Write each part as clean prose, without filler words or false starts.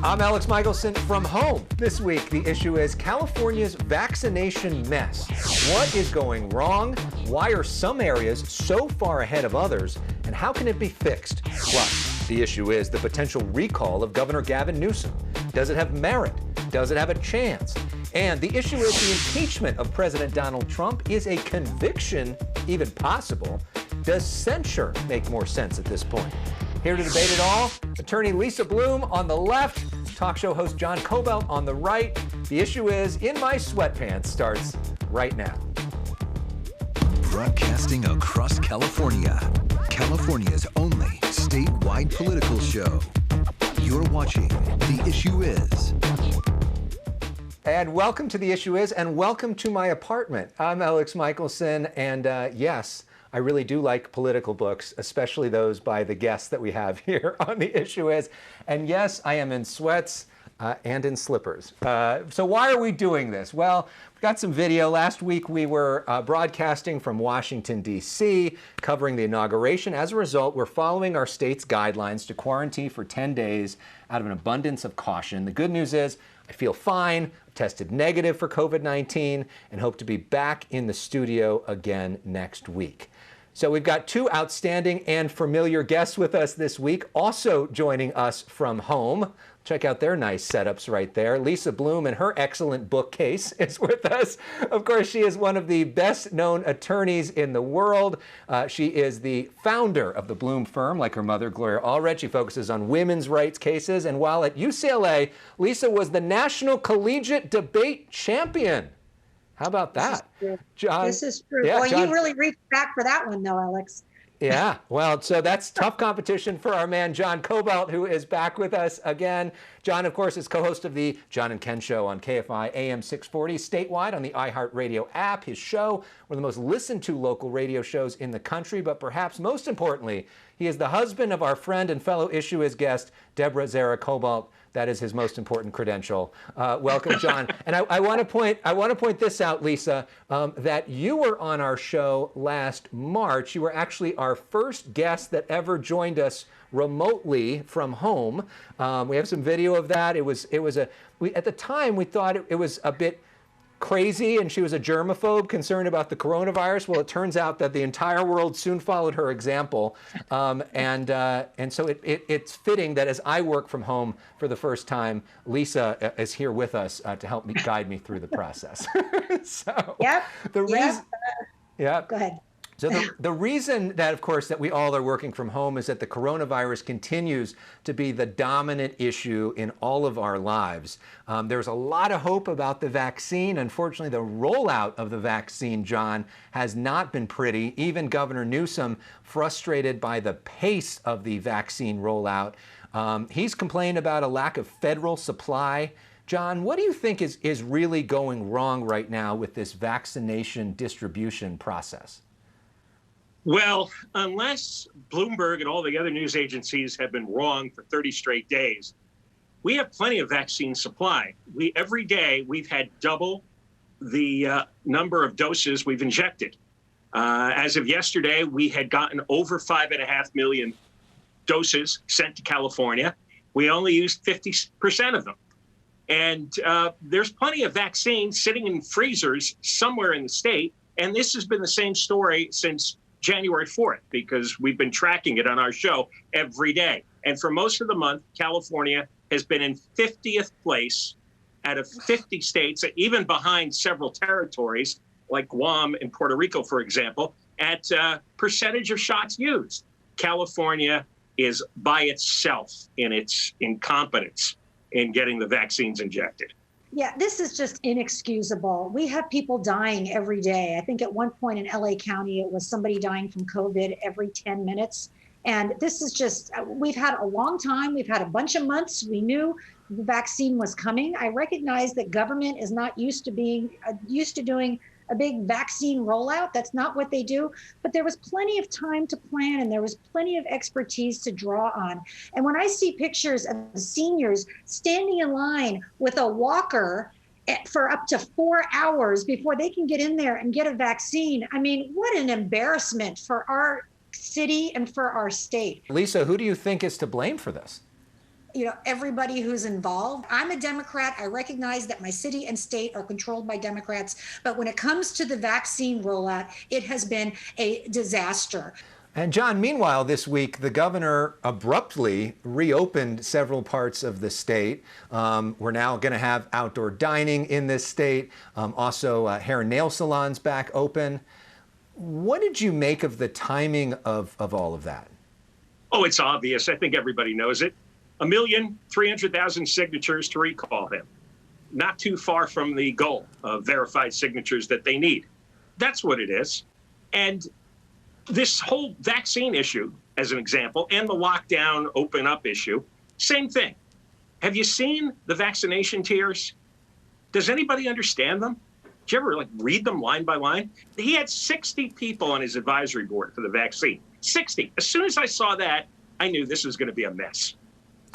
I'm Elex Michaelson from home. This week, the issue is California's vaccination mess. What is going wrong? Why are some areas so far ahead of others? And how can it be fixed? Plus, the issue is the potential recall of Governor Gavin Newsom. Does it have merit? Does it have a chance? And the issue is the impeachment of President Donald Trump. Is a conviction even possible? Does censure make more sense at this point? Here to debate it all, attorney Lisa Bloom on the left, talk show host John Kobylt on the right. The issue is In My Sweatpants starts right now. Broadcasting across California, California's only statewide political show. You're watching The Issue Is. And welcome to The Issue Is, and welcome to my apartment. I'm Elex Michaelson, and yes, I really do like political books, especially those by the guests that we have here on The Issue Is. And yes, I am in sweats and in slippers. So why are we doing this? Well, we've got some video. Last week we were broadcasting from Washington, D.C., covering the inauguration. As a result, we're following our state's guidelines to quarantine for 10 days out of an abundance of caution. The good news is I feel fine, tested negative for COVID-19, and hope to be back in the studio again next week. So we've got two outstanding and familiar guests with us this week, also joining us from home. Check out their nice setups right there. Lisa Bloom and her excellent bookcase is with us. Of course, she is one of the best-known attorneys in the world. She is the founder of the Bloom firm, like her mother, Gloria Allred. She focuses on women's rights cases. And while at UCLA, Lisa was the National Collegiate Debate Champion. How about that? John, this is true. Yeah, well, John, you really reached back for that one, though, Elex. Yeah, well, so that's tough competition for our man, John Kobylt, who is back with us again. John, of course, is co-host of the John and Ken Show on KFI AM 640, statewide on the iHeartRadio app. His show, one of the most listened to local radio shows in the country, but perhaps most importantly, he is the husband of our friend and fellow Issue Is guest, Deborah Zara Kobylt. That is his most important credential. Welcome, John. And I want to point this out, Lisa, that you were on our show last March. You were actually our first guest that ever joined us remotely from home. We have some video of that. At the time we thought it was a bit crazy, and she was a germaphobe concerned about the coronavirus. Well, it turns out that the entire world soon followed her example, and so it's fitting that as I work from home for the first time, Lisa is here with us to help me guide me through the process. So yep. The reason, yeah. Go ahead. So the reason that, of course, that we all are working from home is that the coronavirus continues to be the dominant issue in all of our lives. There's a lot of hope about the vaccine. Unfortunately, the rollout of the vaccine, John, has not been pretty. Even Governor Newsom, frustrated by the pace of the vaccine rollout, he's complained about a lack of federal supply. John, what do you think is really going wrong right now with this vaccination distribution process? Well, unless Bloomberg and all the other news agencies have been wrong for 30 straight days, we have plenty of vaccine supply. Every day we've had double the number of doses we've injected. As of yesterday, we had gotten over 5.5 million doses sent to California. We only used 50% of them. And there's plenty of vaccine sitting in freezers somewhere in the state. And this has been the same story since January 4th, because we've been tracking it on our show every day. And for most of the month, California has been in 50th place out of 50 states, even behind several territories like Guam and Puerto Rico, for example, at percentage of shots used. California is by itself in its incompetence in getting the vaccines injected. Yeah, this is just inexcusable. We have people dying every day. I think at one point in LA County, it was somebody dying from COVID every 10 minutes. And this is just, we've had a long time. We've had a bunch of months. We knew the vaccine was coming. I recognize that government is not used to doing a big vaccine rollout. That's not what they do. But there was plenty of time to plan, and there was plenty of expertise to draw on. And when I see pictures of the seniors standing in line with a walker for up to 4 hours before they can get in there and get a vaccine, I mean, what an embarrassment for our city and for our state. Lisa, who do you think is to blame for this? everybody who's involved. I'm a Democrat. I recognize that my city and state are controlled by Democrats. But when it comes to the vaccine rollout, it has been a disaster. And John, meanwhile, this week, the governor abruptly reopened several parts of the state. We're now going to have outdoor dining in this state. Also, hair and nail salons back open. What did you make of the timing of all of that? Oh, it's obvious. I think everybody knows it. 1,300,000 signatures to recall him. Not too far from the goal of verified signatures that they need. That's what it is. And this whole vaccine issue, as an example, and the lockdown open up issue, same thing. Have you seen the vaccination tiers? Does anybody understand them? Did you ever read them line by line? He had 60 people on his advisory board for the vaccine. 60. As soon as I saw that, I knew this was going to be a mess.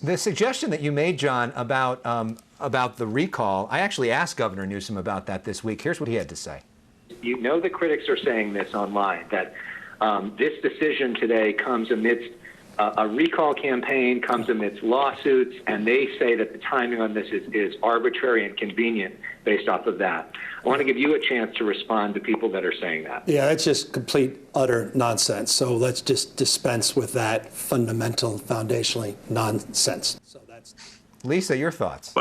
The suggestion that you made, John, about the recall, I actually asked Governor Newsom about that this week. Here's what he had to say. The critics are saying this online, that this decision today comes amidst a recall campaign, comes amidst lawsuits, and they say that the timing on this is arbitrary and convenient based off of that. I want to give you a chance to respond to people that are saying that. Yeah, it's just complete, utter nonsense. So let's just dispense with that fundamental, foundationally nonsense. So that's Lisa, your thoughts?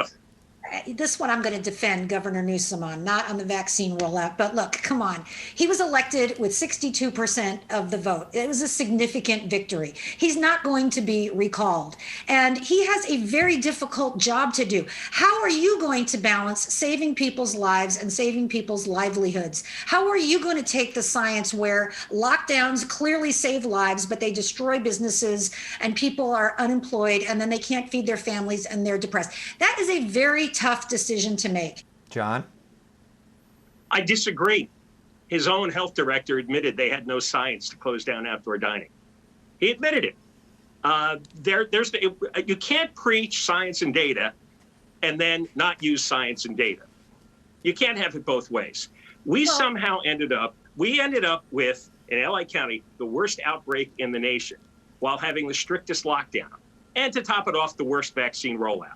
This one I'm going to defend Governor Newsom on, not on the vaccine rollout. But look, come on. He was elected with 62% of the vote. It was a significant victory. He's not going to be recalled. And he has a very difficult job to do. How are you going to balance saving people's lives and saving people's livelihoods? How are you going to take the science where lockdowns clearly save lives, but they destroy businesses and people are unemployed and then they can't feed their families and they're depressed? That is a very tough decision to make. John? I disagree. His own health director admitted they had no science to close down outdoor dining. He admitted it. You can't preach science and data and then not use science and data. You can't have it both ways. We somehow ended up with, in LA County, the worst outbreak in the nation while having the strictest lockdown. And to top it off, the worst vaccine rollout.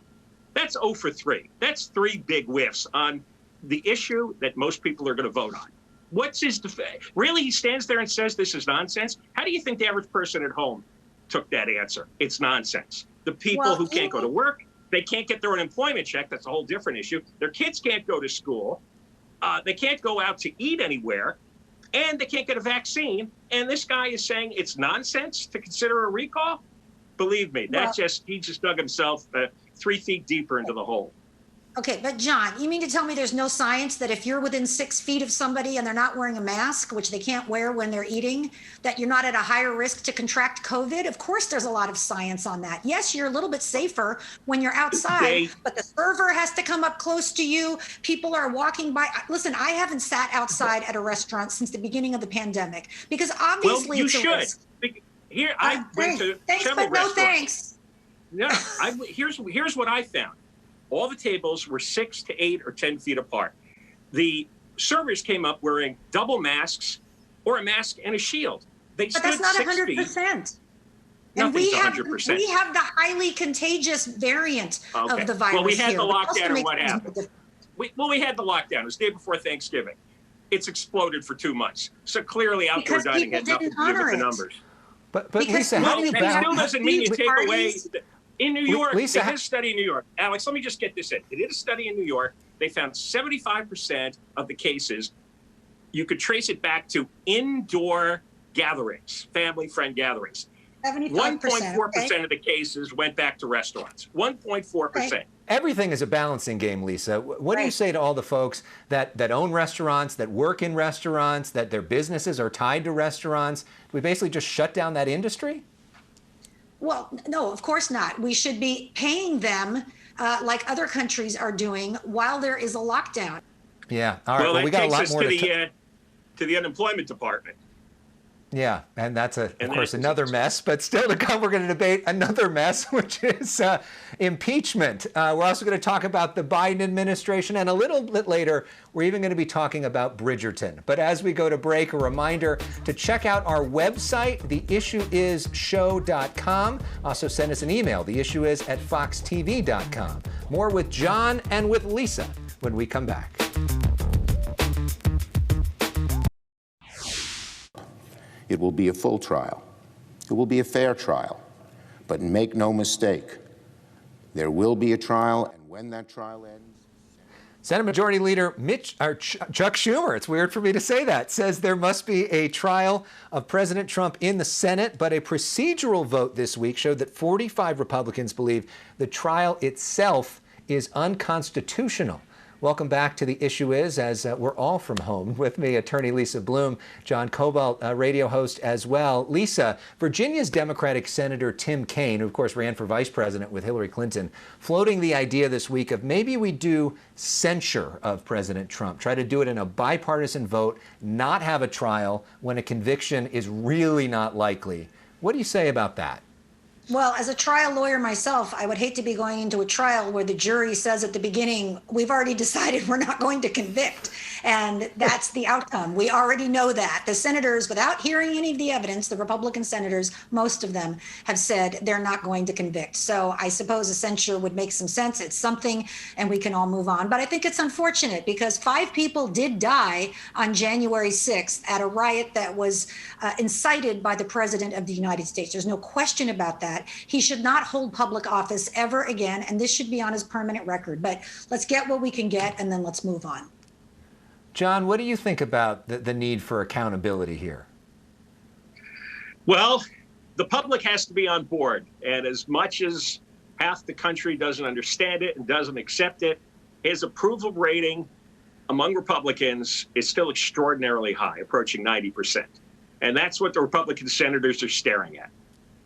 That's 0 for 3. That's 3 big whiffs on the issue that most people are going to vote on. What's his defense? Really, he stands there and says this is nonsense? How do you think the average person at home took that answer? It's nonsense. The people who can't go to work, they can't get their unemployment check. That's a whole different issue. Their kids can't go to school. They can't go out to eat anywhere. And they can't get a vaccine. And this guy is saying it's nonsense to consider a recall? Believe me, he just dug himself 3 feet deeper into the hole. Okay, but John, you mean to tell me there's no science that if you're within 6 feet of somebody and they're not wearing a mask, which they can't wear when they're eating, that you're not at a higher risk to contract COVID? Of course, there's a lot of science on that. Yes, you're a little bit safer when you're outside, but the server has to come up close to you. People are walking by. Listen, I haven't sat outside at a restaurant since the beginning of the pandemic because obviously you it's a should. risk. Here, I went to several restaurants. Thanks. No, here's what I found. All the tables were 6 to 8 or 10 feet apart. The servers came up wearing double masks or a mask and a shield. But that's not 100%. And we have the highly contagious variant of the virus. Well, we had here. the lockdown, and what happened? We had the lockdown. It was the day before Thanksgiving. It's exploded for 2 months. So clearly, outdoor dining had nothing to do with the numbers. But Lisa, how do you balance? That still doesn't mean you take away. In New York, Lisa, they did a study in New York. Alex, let me just get this in. They did a study in New York. They found 75% of the cases, you could trace it back to indoor gatherings, family, friend gatherings. 1.4% of the cases went back to restaurants. 1.4%. Right. Everything is a balancing game, Lisa. What do you say to all the folks that own restaurants, that work in restaurants, that their businesses are tied to restaurants? Do we basically just shut down that industry? Well, no, of course not. We should be paying them like other countries are doing while there is a lockdown. Yeah. All right. Well, we got a lot more to the unemployment department. Yeah, and that's, of course, another mess. But still to come, we're going to debate another mess, which is impeachment. We're also going to talk about the Biden administration, and a little bit later, we're even going to be talking about Bridgerton. But as we go to break, a reminder to check out our website, theissueisshow.com. Also send us an email, theissueis@foxtv.com. More with John and with Lisa when we come back. It will be a full trial. It will be a fair trial. But make no mistake, there will be a trial, and when that trial ends... Senate Majority Leader Chuck Schumer, it's weird for me to say that, says there must be a trial of President Trump in the Senate, but a procedural vote this week showed that 45 Republicans believe the trial itself is unconstitutional. Welcome back to The Issue Is, as we're all from home. With me, attorney Lisa Bloom, John Kobylt, radio host as well. Lisa, Virginia's Democratic Senator Tim Kaine, who of course ran for vice president with Hillary Clinton, floating the idea this week of maybe we do censure of President Trump, try to do it in a bipartisan vote, not have a trial when a conviction is really not likely. What do you say about that? Well, as a trial lawyer myself, I would hate to be going into a trial where the jury says at the beginning, we've already decided we're not going to convict. And that's the outcome. We already know that. The senators, without hearing any of the evidence, the Republican senators, most of them have said they're not going to convict. So I suppose a censure would make some sense. It's something, and we can all move on. But I think it's unfortunate because 5 people did die on January 6th at a riot that was incited by the President of the United States. There's no question about that. He should not hold public office ever again, and this should be on his permanent record. But let's get what we can get, and then let's move on. John, what do you think about the need for accountability here? Well, the public has to be on board. And as much as half the country doesn't understand it and doesn't accept it, his approval rating among Republicans is still extraordinarily high, approaching 90%. And that's what the Republican senators are staring at.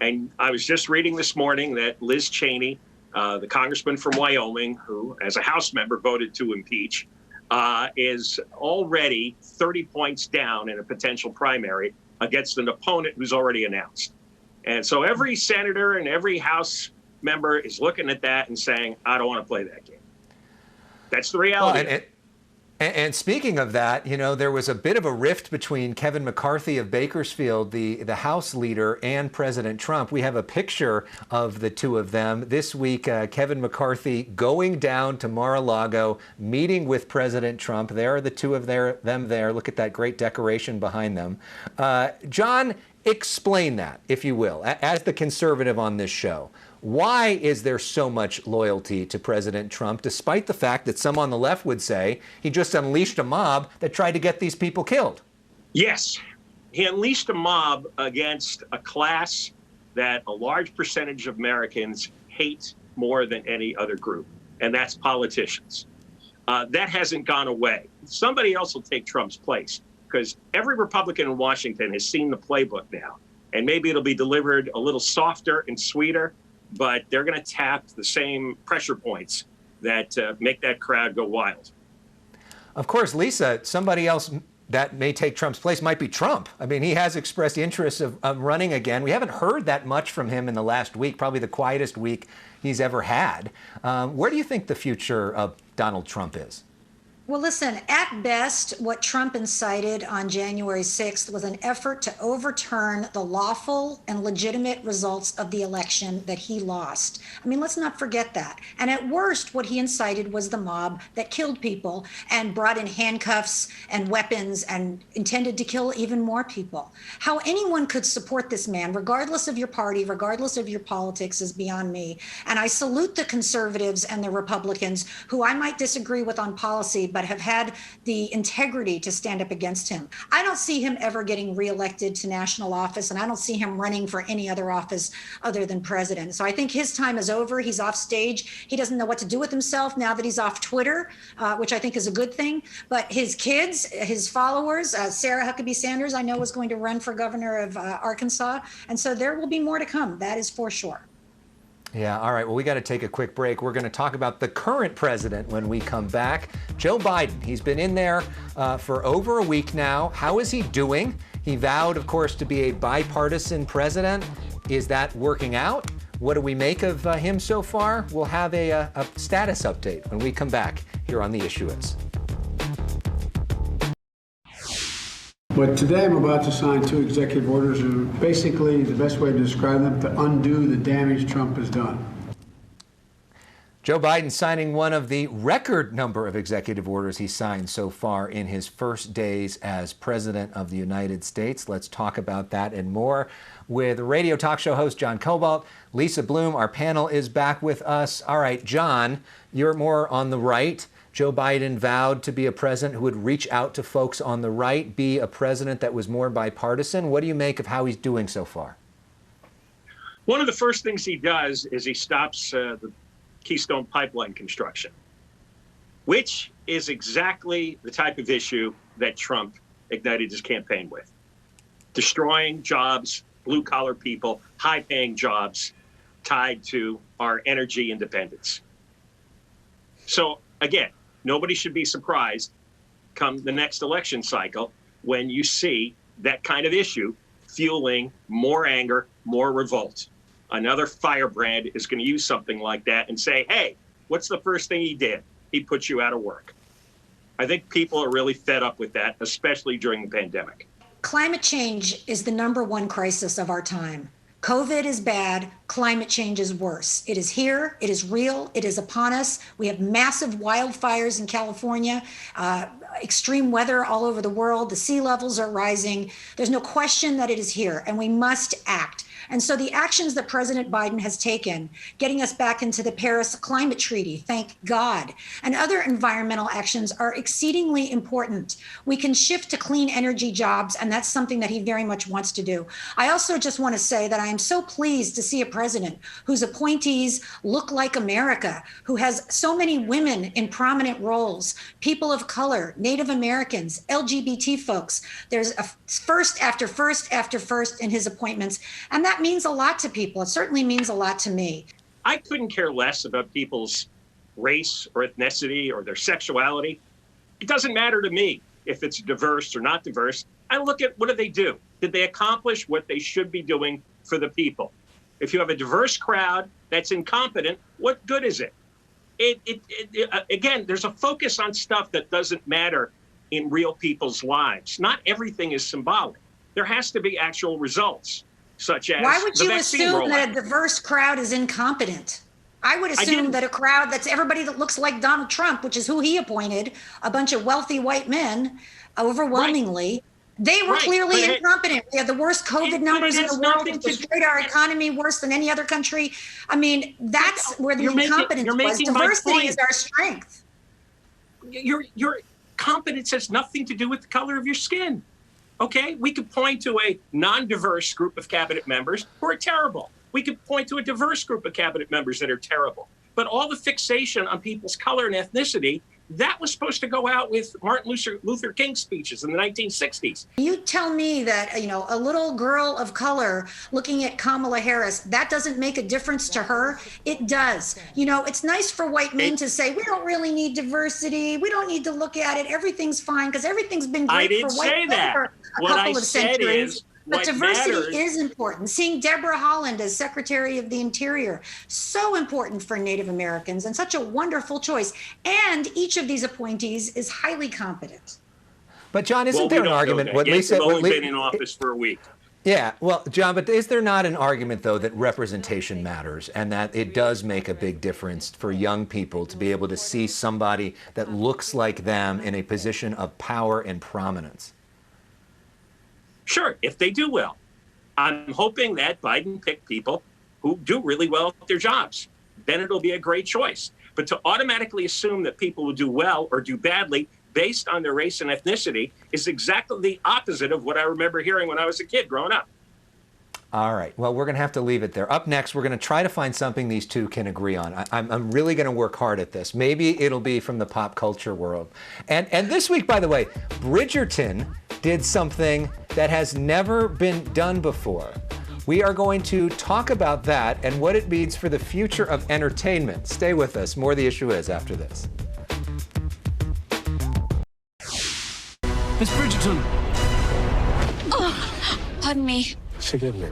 And I was just reading this morning that Liz Cheney, the congressman from Wyoming, who as a House member voted to impeach, is already 30 points down in a potential primary against an opponent who's already announced. And so every senator and every House member is looking at that and saying, I don't want to play that game. That's the reality. Well, and speaking of that, you know, there was a bit of a rift between Kevin McCarthy of Bakersfield, the House leader, and President Trump. We have a picture of the two of them. This week, Kevin McCarthy going down to Mar-a-Lago, meeting with President Trump. There are the two of them there. Look at that great decoration behind them. John, explain that, if you will, as the conservative on this show. Why is there so much loyalty to President Trump, despite the fact that some on the left would say he just unleashed a mob that tried to get these people killed? Yes, he unleashed a mob against a class that a large percentage of Americans hate more than any other group, and that's politicians. That hasn't gone away. Somebody else will take Trump's place, because every Republican in Washington has seen the playbook now, and maybe it'll be delivered a little softer and sweeter, but they're going to tap the same pressure points that make that crowd go wild. Of course, Lisa, somebody else that may take Trump's place might be Trump. I mean, he has expressed interest of running again. We haven't heard that much from him in the last week, probably the quietest week he's ever had. Where do you think the future of Donald Trump is? Well, listen, at best, what Trump incited on January 6th was an effort to overturn the lawful and legitimate results of the election that he lost. I mean, let's not forget that. And at worst, what he incited was the mob that killed people and brought in handcuffs and weapons and intended to kill even more people. How anyone could support this man, regardless of your party, regardless of your politics, is beyond me. And I salute the conservatives and the Republicans, who I might disagree with on policy, but have had the integrity to stand up against him. I don't see him ever getting reelected to national office, and I don't see him running for any other office other than president. So I think his time is over. He's off stage. He doesn't know what to do with himself now that he's off Twitter, which I think is a good thing. But his kids, his followers, Sarah Huckabee Sanders, I know, is going to run for governor of Arkansas. And so there will be more to come. That is for sure. Yeah, all right. Well, we got to take a quick break. We're going to talk about the current president when we come back. Joe Biden, he's been in there for over a week now. How is he doing? He vowed, of course, to be a bipartisan president. Is that working out? What do we make of him so far? We'll have a status update when we come back here on The Issue Is. But today I'm about to sign 2 executive orders, and basically the best way to describe them, to undo the damage Trump has done. Joe Biden signing one of the record number of executive orders he's signed so far in his first days as President of the United States. Let's talk about that and more with radio talk show host John Kobylt. Lisa Bloom, our panel, is back with us. All right, John, you're more on the right. Joe Biden vowed to be a president who would reach out to folks on the right, be a president that was more bipartisan. What do you make of how he's doing so far? One of the first things he does is he stops the Keystone Pipeline construction, which is exactly the type of issue that Trump ignited his campaign with. Destroying jobs, blue-collar people, high-paying jobs tied to our energy independence. So, again, nobody should be surprised come the next election cycle when you see that kind of issue fueling more anger, more revolt. Another firebrand is going to use something like that and say, hey, what's the first thing he did? He put you out of work. I think people are really fed up with that, especially during the pandemic. Climate change is the #1 crisis of our time. COVID is bad. Climate change is worse. It is here. It is real. It is upon us. We have massive wildfires in California, extreme weather all over the world. The sea levels are rising. There's no question that it is here, and we must act. And so the actions that President Biden has taken, getting us back into the Paris Climate Treaty, thank God, and other environmental actions are exceedingly important. We can shift to clean energy jobs, and that's something that he very much wants to do. I also just want to say that I am so pleased to see a president whose appointees look like America, who has so many women in prominent roles, people of color, Native Americans, LGBT folks. There's a first after first after first in his appointments, and that means a lot to people. It certainly means a lot to me. I couldn't care less about people's race or ethnicity or their sexuality. It doesn't matter to me if it's diverse or not diverse. I look at what did they do? Did they accomplish what they should be doing for the people? If you have a diverse crowd that's incompetent, what good is it? Again, there's a focus on stuff that doesn't matter in real people's lives. Not everything is symbolic. There has to be actual results, such as why would you assume rollout. that a diverse crowd is incompetent? I would assume that a crowd that's everybody that looks like Donald Trump, which is who he appointed, a bunch of wealthy white men, overwhelmingly, they were clearly incompetent. We have the worst COVID numbers in the world. It destroyed our economy worse than any other country. I mean, that's where the incompetence was. Diversity is our strength. Your competence has nothing to do with the color of your skin. Okay, we could point to a non-diverse group of cabinet members who are terrible. We could point to a diverse group of cabinet members that are terrible. But all the fixation on people's color and ethnicity, that was supposed to go out with Martin Luther King speeches in the 1960s. You tell me that, a little girl of color looking at Kamala Harris, that doesn't make a difference to her? It does. It's nice for white men to say, we don't really need diversity. We don't need to look at it. Everything's fine because everything's been great for white men for a couple of centuries. But diversity is important. Seeing Deborah Haaland as Secretary of the Interior, so important for Native Americans and such a wonderful choice. And each of these appointees is highly competent. But John, isn't there an argument? What Lisa has only been in office for a week. Yeah, well, John, but is there not an argument, though, that representation matters and that it does make a big difference for young people to be able to see somebody that looks like them in a position of power and prominence? Sure, if they do well. I'm hoping that Biden picked people who do really well at their jobs. Then it'll be a great choice. But to automatically assume that people will do well or do badly based on their race and ethnicity is exactly the opposite of what I remember hearing when I was a kid growing up. All right. Well, we're going to have to leave it there. Up next, we're going to try to find something these two can agree on. I'm really going to work hard at this. Maybe it'll be from the pop culture world. And this week, by the way, Bridgerton did something that has never been done before. We are going to talk about that and what it means for the future of entertainment. Stay with us. More The Issue Is after this. Miss Bridgerton. Oh. Pardon me. Forgive me.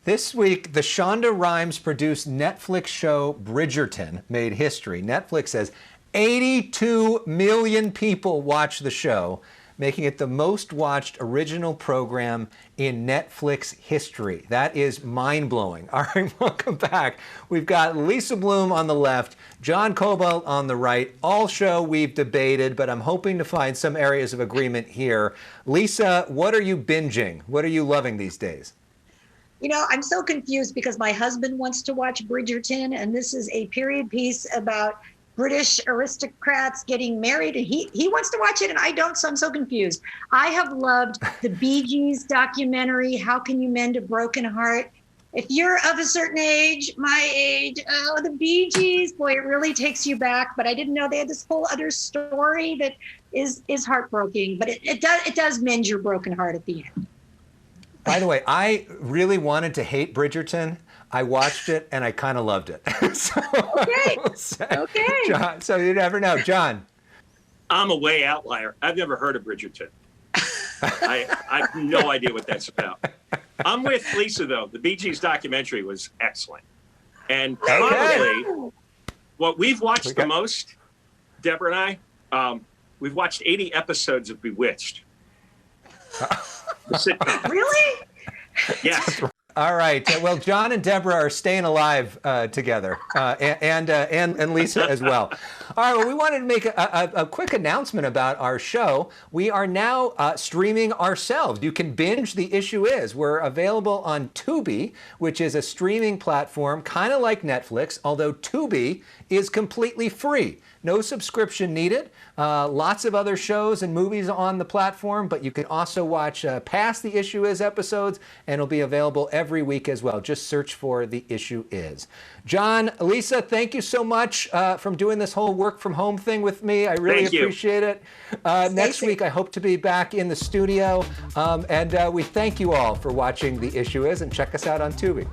This week, the Shonda Rhimes-produced Netflix show Bridgerton made history. Netflix says 82 million people watched the show, making it the most watched original program in Netflix history. That is mind-blowing. All right, welcome back. We've got Lisa Bloom on the left, John Kobylt on the right. All show we've debated, but I'm hoping to find some areas of agreement here. Lisa, what are you binging? What are you loving these days? You know, I'm so confused because my husband wants to watch Bridgerton, and this is a period piece about British aristocrats getting married, and he wants to watch it, and I don't, so I'm so confused. I have loved the Bee Gees documentary, How Can You Mend a Broken Heart? If you're of a certain age, my age, oh, the Bee Gees, boy, it really takes you back, but I didn't know they had this whole other story that is heartbreaking, but it does mend your broken heart at the end. By the way, I really wanted to hate Bridgerton. I watched it and I kind of loved it. So, okay. Okay. John, so you never know. John. I'm a way outlier. I've never heard of Bridgerton. I have no idea what that's about. I'm with Lisa, though. The Bee Gees documentary was excellent. And probably what we've watched the most, Deborah and I, we've watched 80 episodes of Bewitched. The sitcom. Really? Yes. All right. Well, John and Deborah are staying alive together, and Lisa as well. All right. Well, we wanted to make a quick announcement about our show. We are now streaming ourselves. You can binge The Issue Is. We're available on Tubi, which is a streaming platform kind of like Netflix, although Tubi is completely free. No subscription needed. Lots of other shows and movies on the platform, but you can also watch past The Issue Is episodes, and it'll be available every week as well. Just search for The Issue Is. John, Lisa, thank you so much for doing this whole work from home thing with me. I really appreciate it. Next week, I hope to be back in the studio. And we thank you all for watching The Issue Is, and check us out on Tubi.